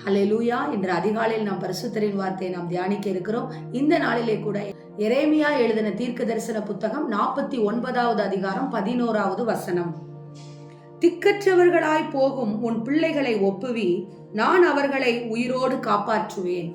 ஹல்லேலூயா. இன்று அதிகாலையில் நாம் பரிசுத்தரின் வார்த்தையை நாம் தியானிக்க இருக்கிறோம். இந்த நாளிலே கூட எரேமியா எழுதின தீர்க்க தரிசன புத்தகம் 49வது அதிகாரம் 11வது வசனம். திக்கற்றவர்களாய் போகும் உன் பிள்ளைகளை ஒப்புவி, நான் அவர்களை உயிரோடு காப்பாற்றுவேன்.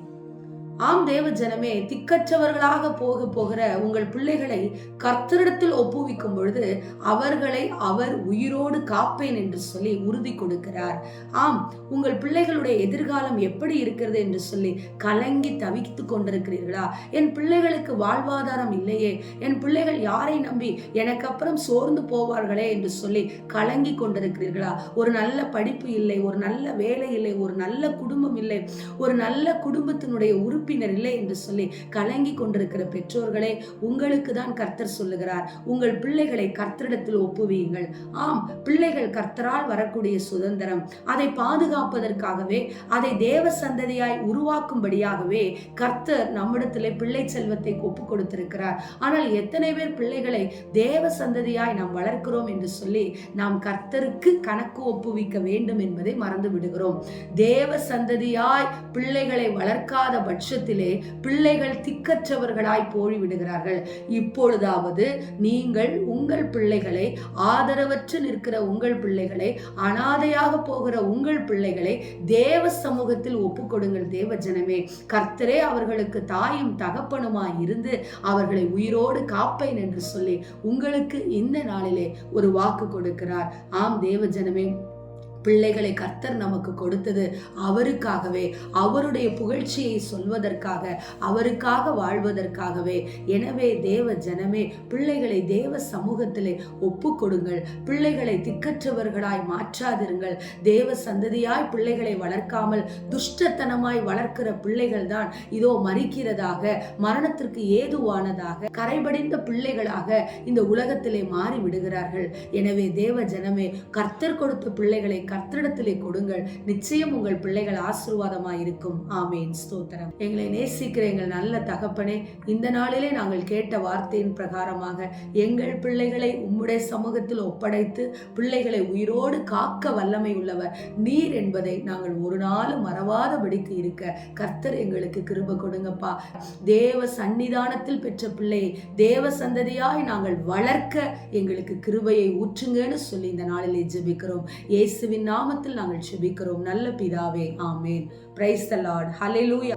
ஆம் தேவ ஜனமே, திக்கற்றவர்களாக போகிற உங்கள் பிள்ளைகளை கர்த்தரிடத்தில் ஒப்புவிக்கும் பொழுது அவர்களை அவர் உயிரோடு காப்பேன் என்று சொல்லி உறுதி கொடுக்கிறார். ஆம், உங்கள் பிள்ளைகளுடைய எதிர்காலம் எப்படி இருக்கிறது என்று சொல்லி கலங்கி தவித்து கொண்டிருக்கிறீர்களா? என் பிள்ளைகளுக்கு வாழ்வாதாரம் இல்லையே, என் பிள்ளைகள் யாரை நம்பி எனக்கு அப்புறம் சோர்ந்து போவார்களே என்று சொல்லி கலங்கி கொண்டிருக்கிறீர்களா? ஒரு நல்ல படிப்பு இல்லை, ஒரு நல்ல வேலை இல்லை, ஒரு நல்ல குடும்பம் இல்லை, ஒரு நல்ல குடும்பத்தினுடைய உறுப்பினர் இல்லை என்று சொல்லி கலங்கி கொண்டிருக்கிற பெற்றோர்களே, உங்களுக்கு தான் கர்த்தர் சொல்லுகிறார், உங்கள் பிள்ளைகளை கர்த்தரிடத்தில் ஒப்புவியுங்கள். ஆம், பிள்ளைகள் கர்த்தரால் வரக்கூடிய சுதந்திரம். அதை பாதுகாப்பதற்காகவே, அதை தேவ சந்ததியாய் உருவாக்கும்படியாகவே கர்த்தர் நம்மிடத்திலே பிள்ளை செல்வத்தை ஒப்பு கொடுத்திருக்கிறார். ஆனால் எத்தனை பேர் பிள்ளைகளை தேவ சந்ததியாய் நாம் வளர்க்கிறோம் என்று சொல்லி நாம் கர்த்தருக்கு கணக்கு ஒப்புவிக்க வேண்டும் என்பதை மறந்து விடுகிறோம். தேவ சந்ததியாய் பிள்ளைகளை வளர்க்காத பட்சத்திலே பிள்ளைகள் திக்கற்றவர்களாய் போய்விடுகிறார்கள். இப்பொழுதாவது நீங்கள் உங்கள் பிள்ளைகளை, ஆதரவற்று நிற்கிற உங்கள் பிள்ளைகளை, அனாதையாக போகிற உங்கள் பிள்ளைகளை தேவ சமூகத்தில் ஒப்புக்கொடுங்கள். தேவ ஜனமே, கர்த்தரே அவர்களுக்கு தாயும் தகப்பனுமாய் இருந்து அவர்களை உயிரோடு காப்பேன் என்று சொல்லி உங்களுக்கு இந்த நாளிலே ஒரு வாக்கு கொடுக்கிறார். ஆம் தேவ ஜனமே, பிள்ளைகளை கர்த்தர் நமக்கு கொடுத்தது அவருக்காகவே, அவருடைய புகழ்ச்சியை சொல்வதற்காக, அவருக்காக வாழ்வதற்காகவே. எனவே தேவ ஜனமே, பிள்ளைகளை தேவ சமூகத்திலே ஒப்பு கொடுங்கள். பிள்ளைகளை திக்கற்றவர்களாய் மாற்றாதிருங்கள். தேவ சந்ததியாய் பிள்ளைகளை வளர்க்காமல் துஷ்டத்தனமாய் வளர்க்கிற பிள்ளைகள் தான் இதோ மரிக்கிறதாக, மரணத்திற்கு ஏதுவானதாக, கரைபடிந்த பிள்ளைகளாக இந்த உலகத்திலே மாறி விடுகிறார்கள். எனவே தேவ ஜனமே, கர்த்தர் கொடுத்த பிள்ளைகளை கர்த்தரிடத்திலே கொடுங்கள். நிச்சயம் உங்கள் பிள்ளைகள் ஆசீர்வாதமாய் இருக்கும். ஆமேன். ஸ்தோத்திரம். எங்களை நேசிக்கிற எங்கள் நல்ல தகப்பனே, இந்த நாளிலே நாங்கள் கேட்ட வார்த்தையின் பிரகாரமாக எங்கள் பிள்ளைகளை உம்முடைய சமூகத்தில் ஒப்படைத்து பிள்ளைகளை உயிரோடு காக்க வல்லமை உள்ளவர் நீர் என்பதை நாங்கள் ஒரு நாளும் மறவாதபடிக்கு இருக்க கர்த்தர் எங்களுக்கு கிருபை கொடுங்கப்பா. தேவ சன்னிதானத்தில் பெற்ற பிள்ளையை தேவ சந்ததியாய் நாங்கள் வளர்க்க எங்களுக்கு கிருபையை ஊற்றுங்கன்னு சொல்லி இந்த நாளிலே ஜெபிக்கிறோம். இயேசுவின் நாமத்தில் நாங்கள் ஜெபிக்கிறோம் நல்ல பிதாவே. Amen. Praise the Lord. Hallelujah.